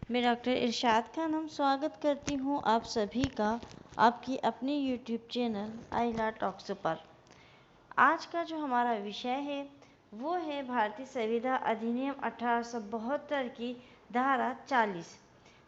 मैं डॉक्टर इरशाद खानम स्वागत करती हूँ आप सभी का आपकी अपनी यूट्यूब चैनल आइला टॉक्स पर। आज का जो हमारा विषय है वो है भारतीय संविधान अधिनियम 1872 की धारा 40,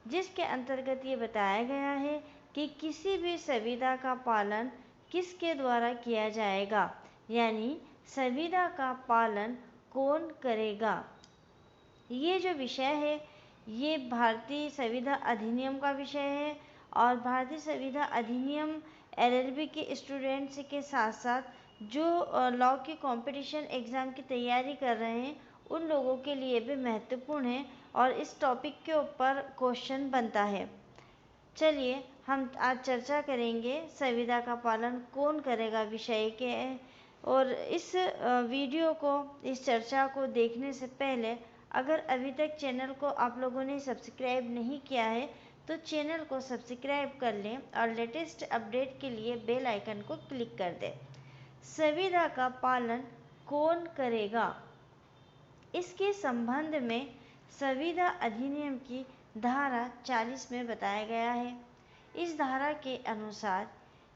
जिसके अंतर्गत ये बताया गया है कि किसी भी संविदा का पालन किसके द्वारा किया जाएगा, यानी संविदा का पालन कौन करेगा। ये जो विषय है ये भारतीय संविधान अधिनियम का विषय है और भारतीय संविधान अधिनियम एलएलबी के स्टूडेंट्स के साथ साथ जो लॉ के कंपटीशन एग्ज़ाम की तैयारी कर रहे हैं उन लोगों के लिए भी महत्वपूर्ण है और इस टॉपिक के ऊपर क्वेश्चन बनता है। चलिए हम आज चर्चा करेंगे संविदा का पालन कौन करेगा विषय के। और इस वीडियो को, इस चर्चा को देखने से पहले अगर अभी तक चैनल को आप लोगों ने सब्सक्राइब नहीं किया है तो चैनल को सब्सक्राइब कर लें और लेटेस्ट अपडेट के लिए बेल आइकन को क्लिक कर दें। संविदा का पालन कौन करेगा, इसके संबंध में संविदा अधिनियम की धारा 40 में बताया गया है। इस धारा के अनुसार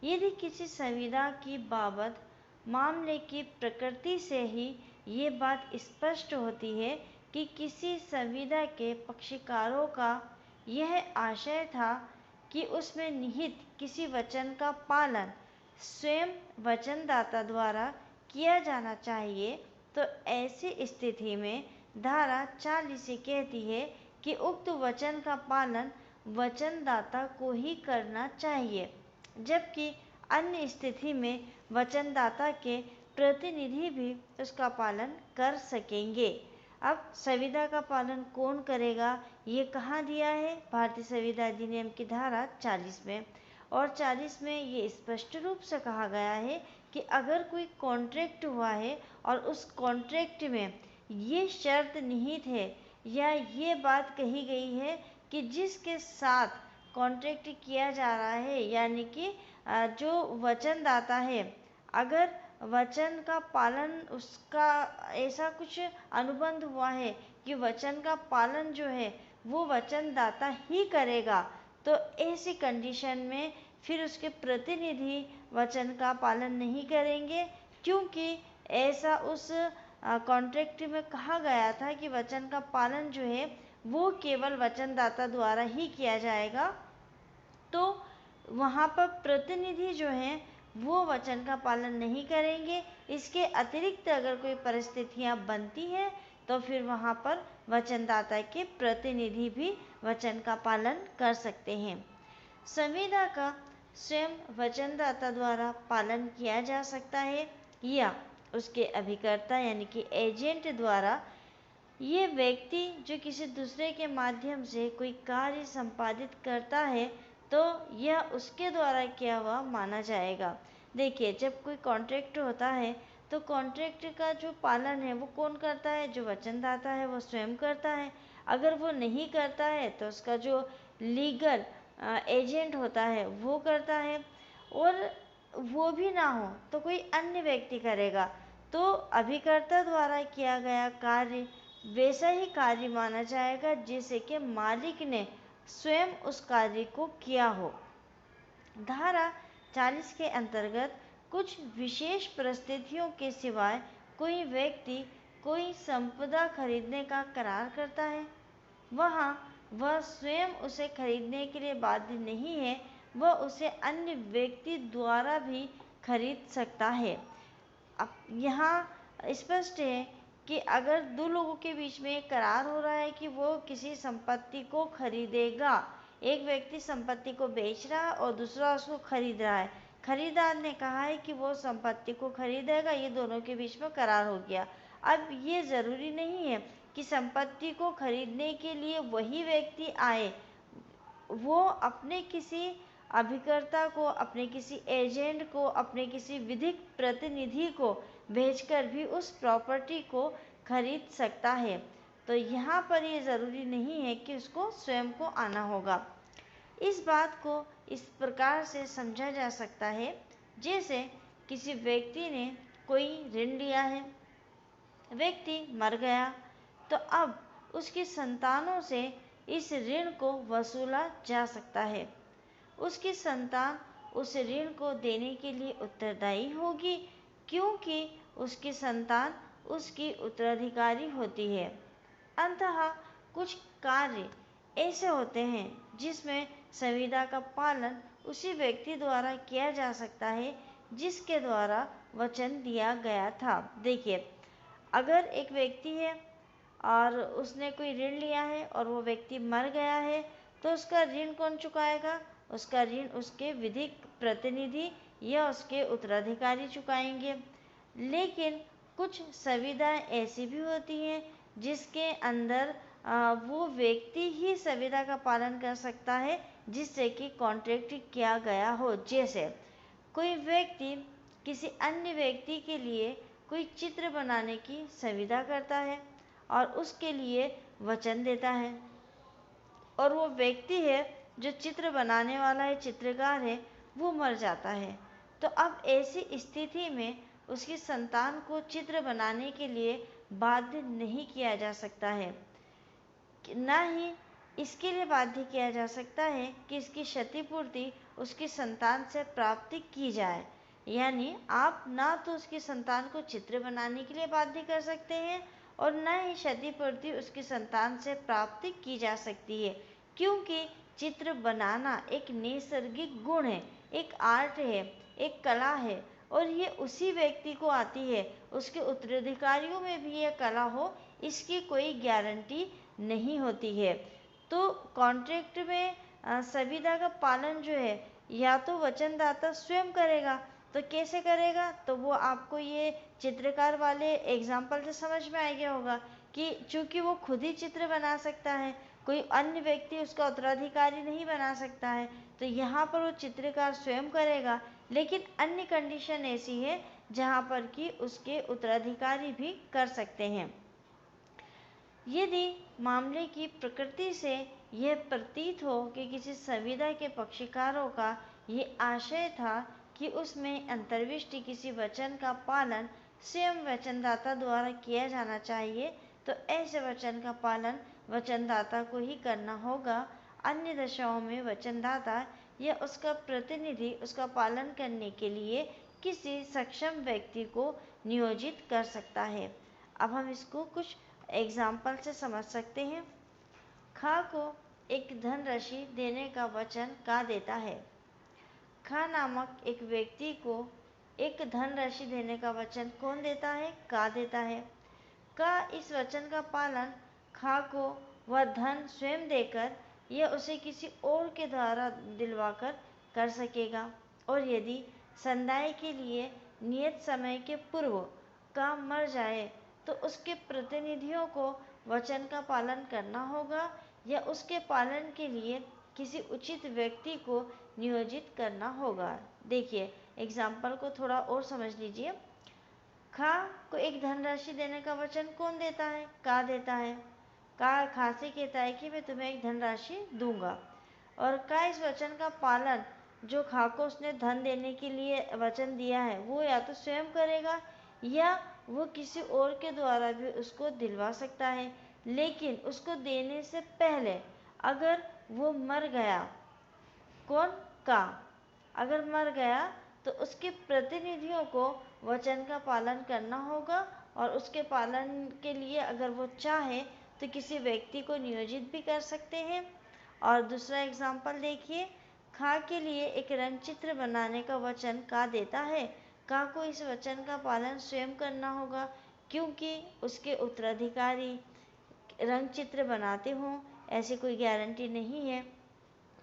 यदि किसी संविदा की बाबत मामले की प्रकृति से ही ये बात स्पष्ट होती है कि किसी संविदा के पक्षकारों का यह आशय था कि उसमें निहित किसी वचन का पालन स्वयं वचनदाता द्वारा किया जाना चाहिए, तो ऐसी स्थिति में धारा 40 कहती है कि उक्त वचन का पालन वचनदाता को ही करना चाहिए, जबकि अन्य स्थिति में वचनदाता के प्रतिनिधि भी उसका पालन कर सकेंगे। अब संविदा का पालन कौन करेगा ये कहाँ दिया है, भारतीय संविधान अधिनियम की धारा 40 में। और 40 में ये स्पष्ट रूप से कहा गया है कि अगर कोई कॉन्ट्रैक्ट हुआ है और उस कॉन्ट्रैक्ट में ये शर्त निहित है या ये बात कही गई है कि जिसके साथ कॉन्ट्रैक्ट किया जा रहा है, यानी कि जो वचनदाता है, अगर वचन का पालन उसका ऐसा कुछ अनुबंध हुआ है कि वचन का पालन जो है वो वचनदाता ही करेगा, तो ऐसी कंडीशन में फिर उसके प्रतिनिधि वचन का पालन नहीं करेंगे, क्योंकि ऐसा उस कॉन्ट्रैक्ट में कहा गया था कि वचन का पालन जो है वो केवल वचनदाता द्वारा ही किया जाएगा। तो वहाँ पर प्रतिनिधि जो हैं वो वचन का पालन नहीं करेंगे। इसके अतिरिक्त अगर कोई परिस्थितियाँ बनती हैं तो फिर वहाँ पर वचनदाता के प्रतिनिधि भी वचन का पालन कर सकते हैं। संविदा का स्वयं वचनदाता द्वारा पालन किया जा सकता है या उसके अभिकर्ता यानी कि एजेंट द्वारा। ये व्यक्ति जो किसी दूसरे के माध्यम से कोई कार्य संपादित करता है तो यह उसके द्वारा किया हुआ माना जाएगा। देखिए, जब कोई कॉन्ट्रैक्ट होता है तो कॉन्ट्रैक्ट का जो पालन है वो कौन करता है, जो वचनदाता है वो स्वयं करता है। अगर वो नहीं करता है तो उसका जो लीगल एजेंट होता है वो करता है, और वो भी ना हो तो कोई अन्य व्यक्ति करेगा, तो अभिकर्ता द्वारा किया गया कार्य वैसा ही कार्य माना जाएगा जैसे कि मालिक ने स्वयं उस कार्य को किया हो। धारा 40 के अंतर्गत कुछ विशेष परिस्थितियों के सिवाय कोई व्यक्ति कोई संपदा खरीदने का करार करता है, वहाँ वह स्वयं उसे खरीदने के लिए बाध्य नहीं है, वह उसे अन्य व्यक्ति द्वारा भी खरीद सकता है। अब यहाँ स्पष्ट है कि अगर दो लोगों के बीच में एक करार हो रहा है कि वो किसी संपत्ति को खरीदेगा, एक व्यक्ति संपत्ति को बेच रहा है और दूसरा उसको खरीद रहा है, खरीदार ने कहा है कि वो संपत्ति को खरीदेगा, ये दोनों के बीच में करार हो गया। अब ये ज़रूरी नहीं है कि संपत्ति को खरीदने के लिए वही व्यक्ति आए, वो अपने किसी अभिकर्ता को, अपने किसी एजेंट को, अपने किसी विधिक प्रतिनिधि को भेजकर भी उस प्रॉपर्टी को खरीद सकता है। तो यहाँ पर ये ज़रूरी नहीं है कि उसको स्वयं को आना होगा। इस बात को इस प्रकार से समझा जा सकता है, जैसे किसी व्यक्ति ने कोई ऋण लिया है, व्यक्ति मर गया, तो अब उसकी संतानों से इस ऋण को वसूला जा सकता है। उसकी संतान उस ऋण को देने के लिए उत्तरदायी होगी, क्योंकि उसकी संतान उसकी उत्तराधिकारी होती है। अंततः कुछ कार्य ऐसे होते हैं जिसमें संविदा का पालन उसी व्यक्ति द्वारा किया जा सकता है जिसके द्वारा वचन दिया गया था। देखिए, अगर एक व्यक्ति है और उसने कोई ऋण लिया है और वो व्यक्ति मर गया है, तो उसका ऋण कौन चुकाएगा? उसका ऋण उसके विधिक प्रतिनिधि या उसके उत्तराधिकारी चुकाएंगे। लेकिन कुछ संविदाएं ऐसी भी होती हैं जिसके अंदर वो व्यक्ति ही संविदा का पालन कर सकता है जिससे कि कॉन्ट्रैक्ट किया गया हो। जैसे कोई व्यक्ति किसी अन्य व्यक्ति के लिए कोई चित्र बनाने की संविदा करता है और उसके लिए वचन देता है, और वो व्यक्ति है जो चित्र बनाने वाला है, चित्रकार है, वो मर जाता है, तो अब ऐसी स्थिति में उसकी संतान को चित्र बनाने के लिए बाध्य नहीं किया जा सकता है। ना ही इसके लिए बाध्य किया जा सकता है कि इसकी क्षतिपूर्ति उसकी संतान से प्राप्त की जाए। यानी आप ना तो उसकी संतान को चित्र बनाने के लिए बाध्य कर सकते हैं और न ही क्षतिपूर्ति उसकी संतान से प्राप्त की जा सकती है, क्योंकि चित्र बनाना एक नैसर्गिक गुण है, एक आर्ट है, एक कला है, और ये उसी व्यक्ति को आती है। उसके उत्तराधिकारियों में भी यह कला हो, इसकी कोई गारंटी नहीं होती है। तो कॉन्ट्रैक्ट में संविदा का पालन जो है या तो वचनदाता स्वयं करेगा। तो कैसे करेगा? तो वो आपको ये चित्रकार वाले एग्जाम्पल से समझ में आ गया होगा कि चूंकि वो खुद ही चित्र बना सकता है, कोई अन्य व्यक्ति उसका उत्तराधिकारी नहीं बना सकता है, तो यहाँ पर वो चित्रकार स्वयं करेगा। लेकिन अन्य कंडीशन ऐसी है जहाँ पर कि उसके उत्तराधिकारी भी कर सकते हैं। यदि मामले की प्रकृति से यह प्रतीत हो कि किसी संविदा के पक्षकारों का ये आशय था कि उसमें अंतर्विष्टि किसी वचन का पालन स्वयं वचनदाता द्वारा किया जाना चाहिए, तो ऐसे वचन का पालन वचनदाता को ही करना होगा। अन्य दशाओं में वचनदाता या उसका प्रतिनिधि उसका पालन करने के लिए किसी सक्षम व्यक्ति को नियोजित कर सकता है। अब हम इसको कुछ एग्जाम्पल से समझ सकते हैं। खा को एक धनराशि देने का वचन का देता है। खा नामक एक व्यक्ति को एक धनराशि देने का वचन कौन देता है? का देता है। का इस वचन का पालन खा को वह धन स्वयं देकर या उसे किसी और के द्वारा दिलवाकर कर सकेगा, और यदि संदाय के लिए नियत समय के पूर्व का मर जाए तो उसके प्रतिनिधियों को वचन का पालन करना होगा या उसके पालन के लिए किसी उचित व्यक्ति को नियोजित करना होगा। देखिए, एग्जाम्पल को थोड़ा और समझ लीजिए। खा को एक धनराशि देने का वचन कौन देता है? का देता है। का खा से कहता है कि मैं तुम्हें एक धनराशि दूंगा, और का इस वचन का पालन जो खा को उसने धन देने के लिए वचन दिया है वो या तो स्वयं करेगा या वो किसी और के द्वारा भी उसको दिलवा सकता है। लेकिन उसको देने से पहले अगर वो मर गया, कौन? का अगर मर गया तो उसके प्रतिनिधियों को वचन का पालन करना होगा, और उसके पालन के लिए अगर वो चाहे तो किसी व्यक्ति को नियोजित भी कर सकते हैं। और दूसरा एग्जाम्पल देखिए, खा के लिए एक रंग चित्र बनाने का वचन का देता है। का को इस वचन का पालन स्वयं करना होगा, क्योंकि उसके उत्तराधिकारी रंग चित्र बनाते हों ऐसी कोई गारंटी नहीं है।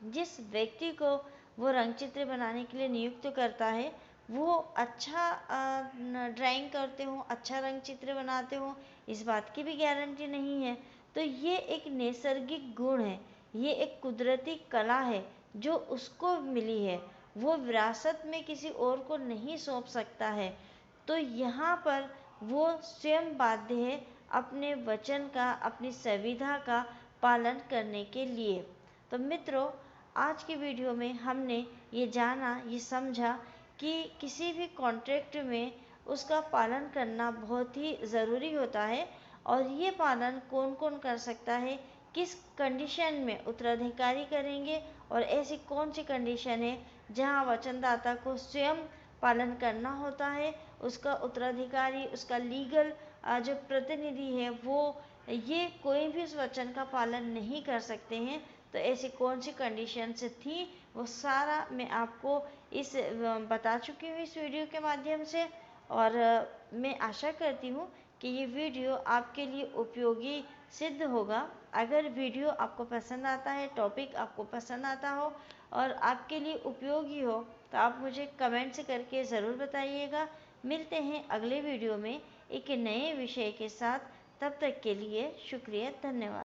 जिस व्यक्ति को वो रंग चित्र बनाने के लिए नियुक्त करता है वो अच्छा ड्राइंग करते हों, अच्छा रंग चित्र बनाते हों, इस बात की भी गारंटी नहीं है। तो ये एक नैसर्गिक गुण है, ये एक कुदरती कला है जो उसको मिली है, वो विरासत में किसी और को नहीं सौंप सकता है। तो यहाँ पर वो स्वयं बाध्य है अपने वचन का, अपनी संविदा का पालन करने के लिए। तो मित्रों, आज की वीडियो में हमने ये जाना, ये समझा कि किसी भी कॉन्ट्रैक्ट में उसका पालन करना बहुत ही ज़रूरी होता है, और ये पालन कौन कौन कर सकता है, किस कंडीशन में उत्तराधिकारी करेंगे और ऐसी कौन सी कंडीशन है जहां वचनदाता को स्वयं पालन करना होता है, उसका उत्तराधिकारी, उसका लीगल जो प्रतिनिधि है वो ये कोई भी उस वचन का पालन नहीं कर सकते हैं। तो ऐसी कौन सी कंडीशंस थी, वो सारा मैं आपको इस बता चुकी हूँ इस वीडियो के माध्यम से। और मैं आशा करती हूँ कि ये वीडियो आपके लिए उपयोगी सिद्ध होगा। अगर वीडियो आपको पसंद आता है, टॉपिक आपको पसंद आता हो और आपके लिए उपयोगी हो, तो आप मुझे कमेंट्स करके ज़रूर बताइएगा। मिलते हैं अगले वीडियो में एक नए विषय के साथ। तब तक के लिए शुक्रिया, धन्यवाद।